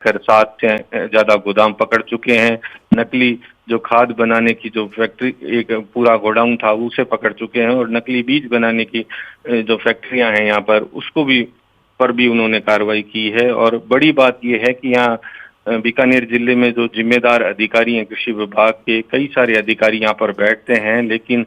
कर 7 से ज्यादा गोदाम पकड़ चुके हैं। नकली जो खाद बनाने की जो फैक्ट्री, एक पूरा गोडाउन था, उसे पकड़ चुके हैं और नकली बीज बनाने की जो फैक्ट्रियां हैं यहाँ पर, उसको भी पर भी उन्होंने कार्रवाई की है। और बड़ी बात यह है कि यहाँ बीकानेर जिले में जो जिम्मेदार अधिकारी हैं कृषि विभाग के, कई सारे अधिकारी यहाँ पर बैठते हैं, लेकिन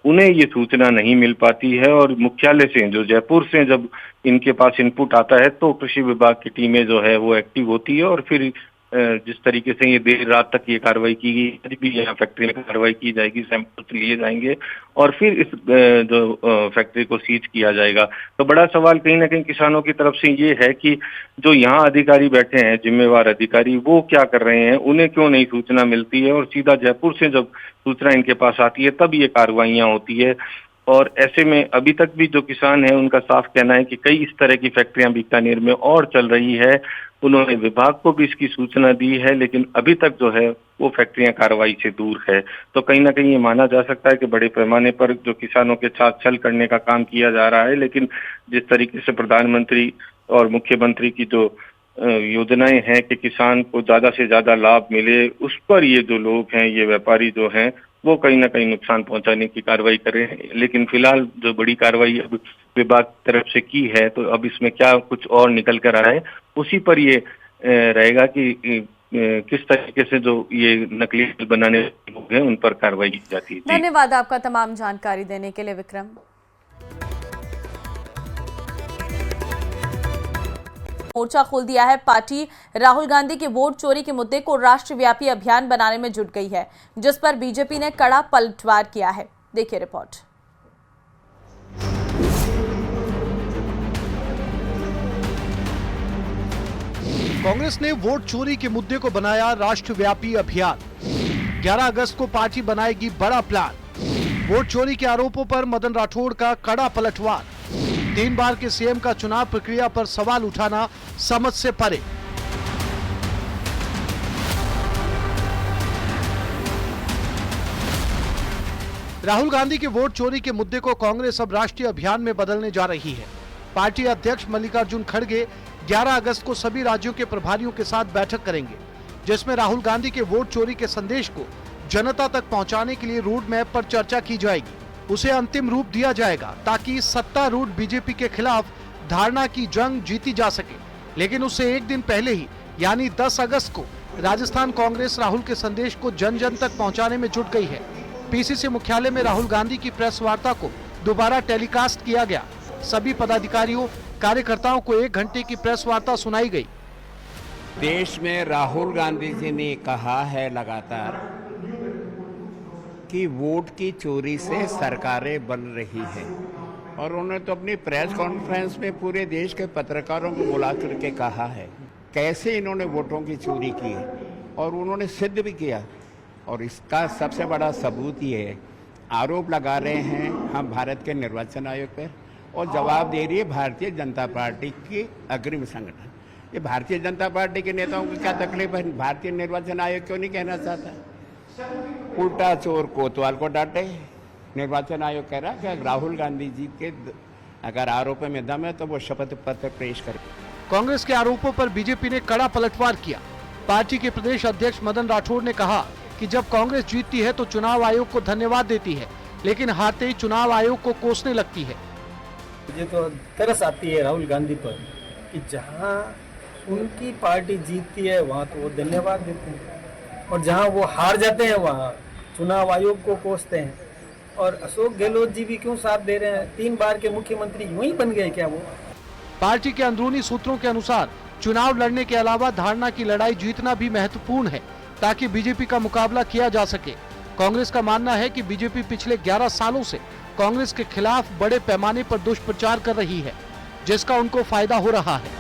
उन्हें ये सूचना नहीं मिल पाती है। और मुख्यालय से, जो जयपुर से जब इनके पास इनपुट आता है, तो कृषि विभाग की टीमें जो है वो एक्टिव होती है और फिर जिस तरीके से ये देर रात तक ये कार्रवाई की गई, आज भी यहाँ फैक्ट्री में कार्रवाई की जाएगी, सैंपल्स लिए जाएंगे और फिर इस जो फैक्ट्री को सीज किया जाएगा। तो बड़ा सवाल कहीं ना कहीं किसानों की तरफ से ये है कि जो यहाँ अधिकारी बैठे हैं, जिम्मेवार अधिकारी, वो क्या कर रहे हैं, उन्हें क्यों नहीं सूचना मिलती है और सीधा जयपुर से जब सूचना इनके पास आती है तब ये कार्रवाइयां होती है। और ऐसे में अभी तक भी जो किसान है, उनका साफ कहना है कि कई इस तरह की फैक्ट्रियां बीकानेर में और चल रही है। उन्होंने विभाग को भी इसकी सूचना दी है, लेकिन अभी तक जो है वो फैक्ट्रियां कार्रवाई से दूर है। तो कहीं ना कहीं ये माना जा सकता है कि बड़े पैमाने पर जो किसानों के साथ छल करने का काम किया जा रहा है, लेकिन जिस तरीके से प्रधानमंत्री और मुख्यमंत्री की जो योजनाएं हैं कि किसान को ज्यादा से ज्यादा लाभ मिले, उस पर ये जो लोग हैं, ये व्यापारी जो हैं, वो कहीं ना कहीं नुकसान पहुंचाने की कार्रवाई करें। लेकिन फिलहाल जो बड़ी कार्रवाई अब विभाग की तरफ से की है, तो अब इसमें क्या कुछ और निकल कर आए, उसी पर ये रहेगा कि किस तरीके से जो ये नकली बनाने वाले लोग हैं उन पर कार्रवाई की जाती है। धन्यवाद आपका तमाम जानकारी देने के लिए विक्रम। मोर्चा खोल दिया है। पार्टी राहुल गांधी के वोट चोरी के मुद्दे को राष्ट्रव्यापी अभियान बनाने में जुट गई है, जिस पर बीजेपी ने कड़ा पलटवार किया है। देखिए रिपोर्ट। कांग्रेस ने वोट चोरी के मुद्दे को बनाया राष्ट्रव्यापी अभियान। 11 अगस्त को पार्टी बनाएगी बड़ा प्लान। वोट चोरी के आरोपों पर मदन राठौड़ का कड़ा पलटवार। 3 बार के सीएम का चुनाव प्रक्रिया पर सवाल उठाना समझ से परे। राहुल गांधी के वोट चोरी के मुद्दे को कांग्रेस अब राष्ट्रीय अभियान में बदलने जा रही है। पार्टी अध्यक्ष मल्लिकार्जुन खड़गे 11 अगस्त को सभी राज्यों के प्रभारियों के साथ बैठक करेंगे, जिसमें राहुल गांधी के वोट चोरी के संदेश को जनता तक पहुंचाने के लिए रोड मैप पर चर्चा की जाएगी। उसे अंतिम रूप दिया जाएगा ताकि सत्तारूढ़ बीजेपी के खिलाफ धारणा की जंग जीती जा सके। लेकिन उससे एक दिन पहले ही, यानी 10 अगस्त को राजस्थान कांग्रेस राहुल के संदेश को जन जन तक पहुंचाने में जुट गई है। पीसीसी मुख्यालय में राहुल गांधी की प्रेस वार्ता को दोबारा टेलीकास्ट किया गया। सभी पदाधिकारियों, कार्यकर्ताओं को 1 घंटे की प्रेस वार्ता सुनाई गई। देश में राहुल गांधी जी ने कहा है लगातार कि वोट की चोरी से सरकारें बन रही है, और उन्होंने तो अपनी प्रेस कॉन्फ्रेंस में पूरे देश के पत्रकारों को बुला करके कहा है कैसे इन्होंने वोटों की चोरी की है, और उन्होंने सिद्ध भी किया। और इसका सबसे बड़ा सबूत ये है, आरोप लगा रहे हैं हम भारत के निर्वाचन आयोग पर, और जवाब दे रही है भारतीय जनता पार्टी की अग्रिम संगठन। ये भारतीय जनता पार्टी के नेताओं को क्या तकलीफ है, भारतीय निर्वाचन आयोग क्यों नहीं कहना चाहता? उल्टा चोर कोतवाल को डांटे। निर्वाचन आयोग कह रहा है कि राहुल गांधी जी के अगर आरोपों में दम है तो वो शपथ पत्र पेश करें। कांग्रेस के आरोपों पर बीजेपी ने कड़ा पलटवार किया। पार्टी के प्रदेश अध्यक्ष मदन राठौड़ ने कहा कि जब कांग्रेस जीतती है तो चुनाव आयोग को धन्यवाद देती है, लेकिन हारते ही चुनाव आयोग को कोसने लगती है। मुझे तो तरस आती है राहुल गांधी पर कि जहां उनकी पार्टी जीतती है वहां तो वो धन्यवाद देते हैं, और जहां वो हार जाते हैं वहां चुनाव आयोग को कोसते हैं। और अशोक गहलोत जी भी क्यों साथ दे रहे हैं? 3 बार के मुख्यमंत्री यूं ही बन गए क्या वो? पार्टी के अंदरूनी सूत्रों के अनुसार चुनाव लड़ने के अलावा धारणा की लड़ाई जीतना भी महत्वपूर्ण है, ताकि बीजेपी का मुकाबला किया जा सके। कांग्रेस का मानना है कि बीजेपी पिछले 11 सालों से कांग्रेस के खिलाफ बड़े पैमाने पर दुष्प्रचार कर रही है, जिसका उनको फायदा हो रहा है।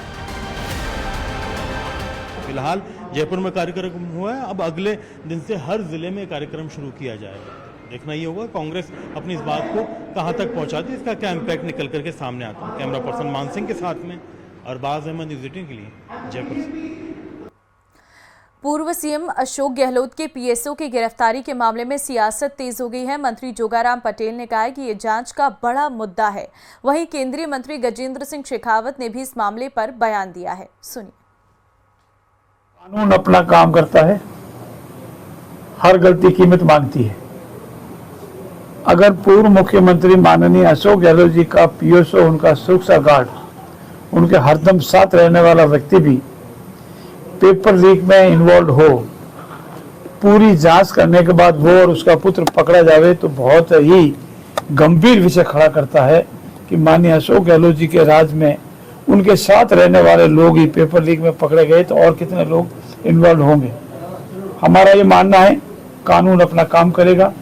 फिलहाल जयपुर में कार्यक्रम हुआ है, अब अगले दिन से हर जिले में कार्यक्रम शुरू किया जाएगा। देखना ये होगा कांग्रेस अपनी इस बात को कहां तक पहुंचाती है, इसका क्या इम्पैक्ट निकल करके सामने आता है। कैमरा पर्सन मान सिंह के साथ में अरबाज अहमद, न्यूज़ 18 के लिए जयपुर से। पूर्व सीएम अशोक गहलोत के पीएसओ की गिरफ्तारी के मामले में सियासत तेज हो गई है। मंत्री जोगाराम पटेल ने कहा है कि ये जांच का बड़ा मुद्दा है। वहीं केंद्रीय मंत्री गजेंद्र सिंह शेखावत ने भी इस मामले पर बयान दिया है। सुनिए। कानून अपना काम करता है, हर गलती कीमत मांगती है। अगर पूर्व मुख्यमंत्री माननीय अशोक गहलोत जी का पीएसओ, उनका सुरक्षा गार्ड, उनके हरदम साथ रहने वाला व्यक्ति भी पेपर लीक में इन्वॉल्व हो, पूरी जांच करने के बाद वो और उसका पुत्र पकड़ा जावे तो बहुत ही गंभीर विषय खड़ा करता है कि माननीय अशोक गहलोत जी के राज में उनके साथ रहने वाले लोग ही पेपर लीक में पकड़े गए तो और कितने लोग इन्वॉल्व होंगे। हमारा ये मानना है कानून अपना काम करेगा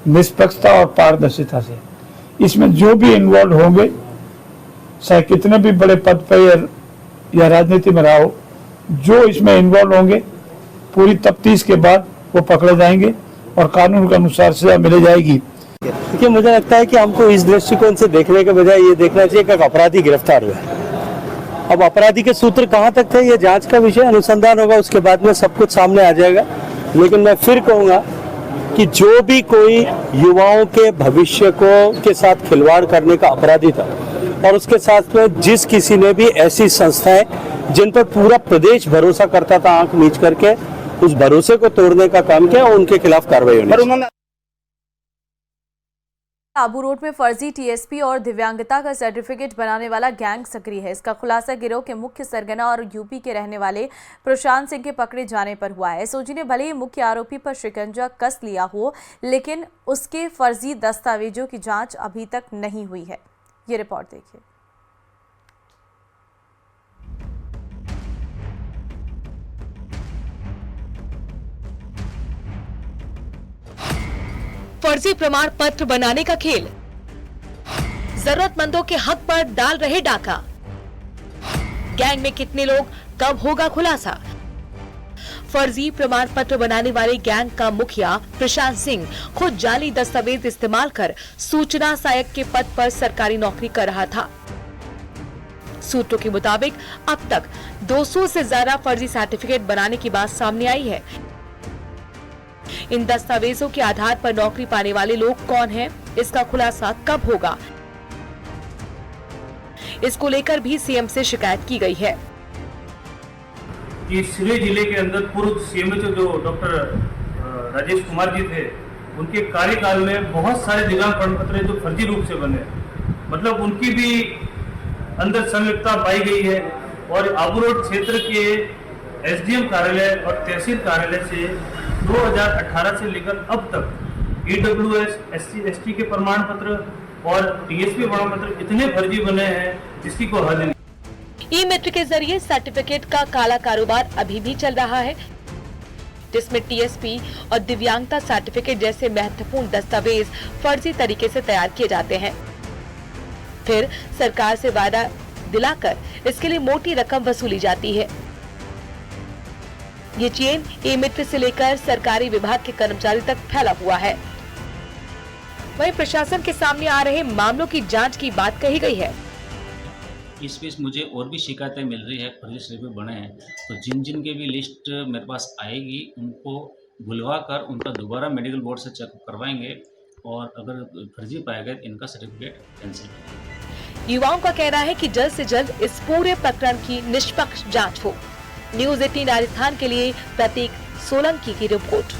निष्पक्षता और पारदर्शिता से। इसमें जो भी इन्वॉल्व होंगे, चाहे कितने भी बड़े पद पर या राजनीति में रहा हो, जो इसमें इन्वॉल्व होंगे पूरी तफ्तीश के बाद वो पकड़े जाएंगे और कानून के अनुसार सजा मिल जाएगी। देखिए, मुझे लगता है कि हमको इस दृष्टिकोण से देखने के बजाय ये देखना चाहिए कि अपराधी गिरफ्तार हुआ है। अब अपराधी के सूत्र कहाँ तक थे ये जांच का विषय, अनुसंधान होगा, उसके बाद में सब कुछ सामने आ जाएगा। लेकिन मैं फिर कहूँगा कि जो भी कोई युवाओं के भविष्य को के साथ खिलवाड़ करने का अपराधी था और उसके साथ में जिस किसी ने भी ऐसी संस्थाएं जिन पर पूरा प्रदेश भरोसा करता था आंख मीच करके उस भरोसे को तोड़ने का काम किया, उनके खिलाफ कार्रवाई होनी चाहिए। आबू रोड में फर्जी टीएसपी और दिव्यांगता का सर्टिफिकेट बनाने वाला गैंग सक्रिय है। इसका खुलासा गिरोह के मुख्य सरगना और यूपी के रहने वाले प्रशांत सिंह के पकड़े जाने पर हुआ है। एसओजी ने भले ही मुख्य आरोपी पर शिकंजा कस लिया हो, लेकिन उसके फर्जी दस्तावेजों की जांच अभी तक नहीं हुई है। ये रिपोर्ट देखिए। फर्जी प्रमाण पत्र बनाने का खेल, जरूरतमंदों के हक पर डाल रहे डाका। गैंग में कितने लोग, कब होगा खुलासा। फर्जी प्रमाण पत्र बनाने वाले गैंग का मुखिया प्रशांत सिंह खुद जाली दस्तावेज इस्तेमाल कर सूचना सहायक के पद पर सरकारी नौकरी कर रहा था। सूत्रों के मुताबिक अब तक 200 से ज्यादा फर्जी सर्टिफिकेट बनाने की बात सामने आई है। इन दस्तावेजों के आधार पर नौकरी पाने वाले लोग कौन हैं, इसका खुलासा कब होगा, इसको लेकर भी सीएम से शिकायत की गई है। कि सिवनी जिले के अंदर पूर्व सीएमएचओ जो डॉक्टर राजेश कुमार जी थे, उनके कार्यकाल में बहुत सारे दिव्यांग प्रमाण पत्र जो फर्जी रूप से बने, मतलब उनकी भी अंदर संलिप्तता पाई गई है। और आबू रोड क्षेत्र के एसडीएम कार्यालय और तहसील कार्यालय से 2018 से लेकर अब तक ईडब्ल्यूएस, एससी, एसटी के प्रमाण पत्र और टीएसपी प्रमाण पत्र इतने फर्जी बने हैं जिसकी कोई हद नहीं। ई मित्र के जरिए सर्टिफिकेट का काला कारोबार अभी भी चल रहा है, जिसमें टीएसपी और दिव्यांगता सर्टिफिकेट जैसे महत्वपूर्ण दस्तावेज फर्जी तरीके से तैयार किए जाते हैं। फिर सरकार से वादा दिलाकर इसके लिए मोटी रकम वसूली जाती है। ये चेन ई मित्र से लेकर सरकारी विभाग के कर्मचारी तक फैला हुआ है। वहीं प्रशासन के सामने आ रहे मामलों की जांच की बात कही गई है। इस बीच मुझे और भी शिकायतें मिल रही है, फर्जी सर्टिफिकेट बने हैं, तो जिन जिन के भी लिस्ट मेरे पास आएगी उनको बुलवा कर उनका दोबारा मेडिकल बोर्ड से चेकअप करवाएंगे और अगर फर्जी पाया गया तो इनका सर्टिफिकेट कैंसिल। युवाओं का कहना है कि जल्द से जल्द इस पूरे प्रकरण की निष्पक्ष जांच हो। न्यूज 18 राजस्थान के लिए प्रतीक सोलंकी की रिपोर्ट।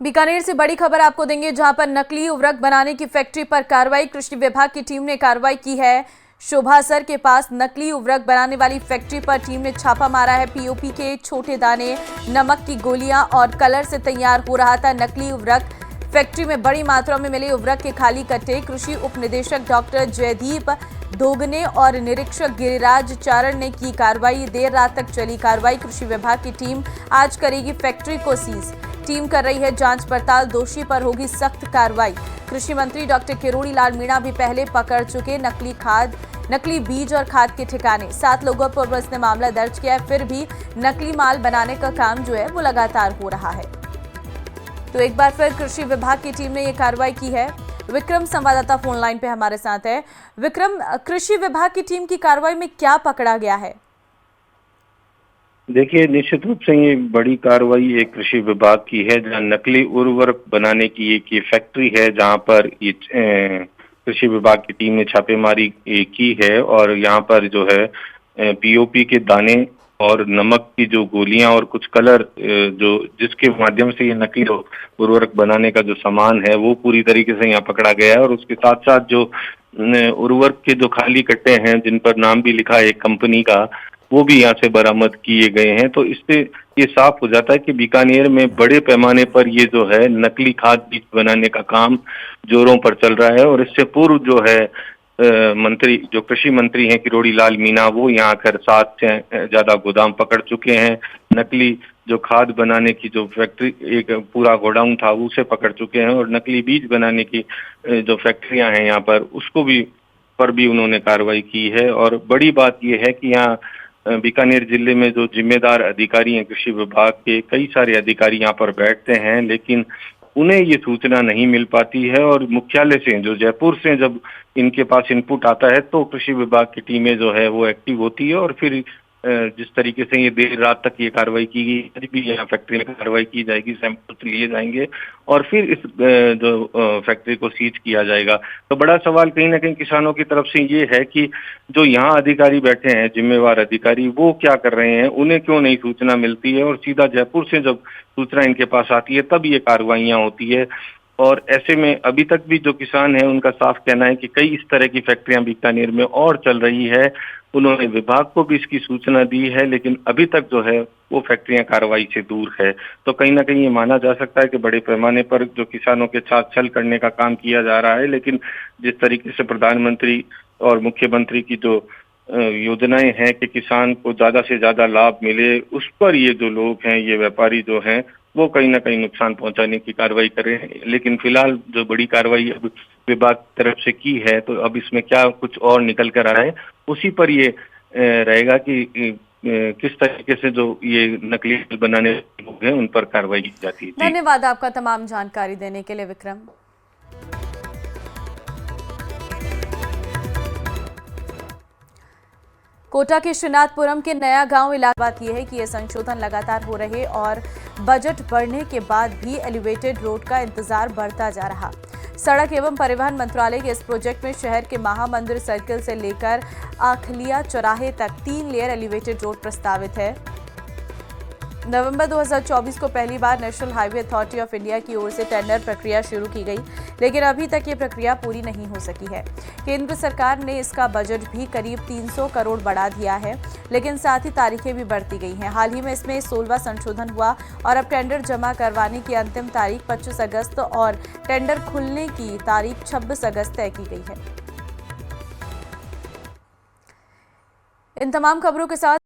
बीकानेर से बड़ी खबर आपको देंगे, जहां पर नकली उर्वरक बनाने की फैक्ट्री पर कार्रवाई। कृषि विभाग की टीम ने कार्रवाई की है। शोभासर के पास नकली उर्वरक बनाने वाली फैक्ट्री पर टीम ने छापा मारा है। पीओपी के छोटे दाने, नमक की गोलियां और कलर से तैयार हो रहा था नकली उर्वरक। फैक्ट्री में बड़ी मात्रा में मिले उर्वरक के खाली कट्टे। कृषि उप निदेशक डॉक्टर जयदीप दोगने और निरीक्षक गिरिराज चारण ने की कार्रवाई। देर रात तक चली कार्रवाई। कृषि विभाग की टीम आज करेगी फैक्ट्री को सीज। टीम कर रही है जांच पड़ताल, दोषी पर होगी सख्त कार्रवाई। कृषि मंत्री डॉक्टर किरोड़ी लाल मीणा भी पहले पकड़ चुके नकली बीज और खाद के ठिकाने। 7 लोगों पर पुलिस ने मामला दर्ज किया है। फिर भी नकली माल बनाने का काम जो है वो लगातार हो रहा है। तो एक बार फिर कृषि विभाग की टीम ने ये कार्रवाई की है। विक्रम संवाददाता फोन लाइन पे हमारे साथ है। विक्रम, कृषि विभाग की टीम की कार्रवाई में क्या पकड़ा गया है? देखिए, निश्चित रूप से ये बड़ी कार्रवाई एक कृषि विभाग की है, जहां नकली उर्वरक बनाने की एक ये फैक्ट्री है, जहां पर ये कृषि विभाग की टीम ने छापेमारी की है और यहाँ पर जो है पीओपी के दाने और नमक की जो गोलियां और कुछ कलर जो जिसके माध्यम से ये नकली उर्वरक बनाने का जो सामान है वो पूरी तरीके से यहाँ पकड़ा गया है। और उसके साथ साथ जो उर्वरक के जो खाली कट्टे हैं जिन पर नाम भी लिखा है एक कंपनी का, वो भी यहाँ से बरामद किए गए हैं। तो इससे ये साफ हो जाता है कि बीकानेर में बड़े पैमाने पर ये जो है नकली खाद बीज बनाने का काम जोरों पर चल रहा है। और इससे पूर्व जो है मंत्री जो कृषि मंत्री हैं किरोड़ी लाल मीणा, वो यहाँ आकर 7 से ज्यादा गोदाम पकड़ चुके हैं। नकली जो खाद बनाने की जो फैक्ट्री एक पूरा गोडाउन था उसे पकड़ चुके हैं और नकली बीज बनाने की जो फैक्ट्रियां हैं यहाँ पर उसको भी उन्होंने कार्रवाई की है। और बड़ी बात यह है कि यहाँ बीकानेर जिले में जो जिम्मेदार अधिकारी हैं कृषि विभाग के, कई सारे अधिकारी यहाँ पर बैठते हैं, लेकिन उन्हें ये सूचना नहीं मिल पाती है। और मुख्यालय से जो जयपुर से जब इनके पास इनपुट आता है तो कृषि विभाग की टीमें जो है वो एक्टिव होती है और फिर जिस तरीके से ये देर रात तक ये कार्रवाई की गई, आज भी यहाँ फैक्ट्री में कार्रवाई की जाएगी, सैंपल्स लिए जाएंगे और फिर इस जो फैक्ट्री को सीज किया जाएगा। तो बड़ा सवाल कहीं ना कहीं किसानों की तरफ से ये है कि जो यहाँ अधिकारी बैठे हैं, जिम्मेवार अधिकारी, वो क्या कर रहे हैं, उन्हें क्यों नहीं सूचना मिलती है और सीधा जयपुर से जब सूचना इनके पास आती है तब ये कार्रवाइयाँ होती है। और ऐसे में अभी तक भी जो किसान हैं उनका साफ कहना है कि कई इस तरह की फैक्ट्रियां बीकानेर में और चल रही है। उन्होंने विभाग को भी इसकी सूचना दी है, लेकिन अभी तक जो है वो फैक्ट्रियां कार्रवाई से दूर है। तो कहीं ना कहीं ये माना जा सकता है कि बड़े पैमाने पर जो किसानों के साथ छल करने का काम किया जा रहा है। लेकिन जिस तरीके से प्रधानमंत्री और मुख्यमंत्री की जो योजनाएं हैं कि किसान को ज्यादा से ज्यादा लाभ मिले, उस पर ये जो लोग हैं, ये व्यापारी जो हैं, वो कहीं ना कहीं नुकसान पहुंचाने की कार्रवाई करें। लेकिन फिलहाल जो बड़ी कार्रवाई अब विभाग की तरफ से की है, तो अब इसमें क्या कुछ और निकल कर आए, उसी पर ये रहेगा कि किस तरीके से जो ये नकली बनाने लोग हैं उन पर कार्रवाई की जाती है। धन्यवाद आपका तमाम जानकारी देने के लिए विक्रम। कोटा के श्रीनाथपुरम के नया गांव इलाके बात यह है कि यह संशोधन लगातार हो रहे और बजट बढ़ने के बाद भी एलिवेटेड रोड का इंतजार बढ़ता जा रहा। सड़क एवं परिवहन मंत्रालय के इस प्रोजेक्ट में शहर के महामंदिर सर्किल से लेकर आखलिया चौराहे तक 3 लेयर एलिवेटेड रोड प्रस्तावित है। नवंबर 2024 को पहली बार national highway authority of India की ओर से टेंडर प्रक्रिया शुरू की गई, लेकिन अभी तक ये प्रक्रिया पूरी नहीं हो सकी है। केंद्र सरकार ने इसका बजट भी करीब 300 करोड़ बढ़ा दिया है, लेकिन साथ ही तारीखें भी बढ़ती गई हैं। हाल ही में इसमें 16वां संशोधन हुआ और अब टेंडर जमा करवाने की अंतिम तारीख 25 अगस्त और टेंडर खुलने की तारीख 26 अगस्त तय की गई है। इन तमाम खबरों के साथ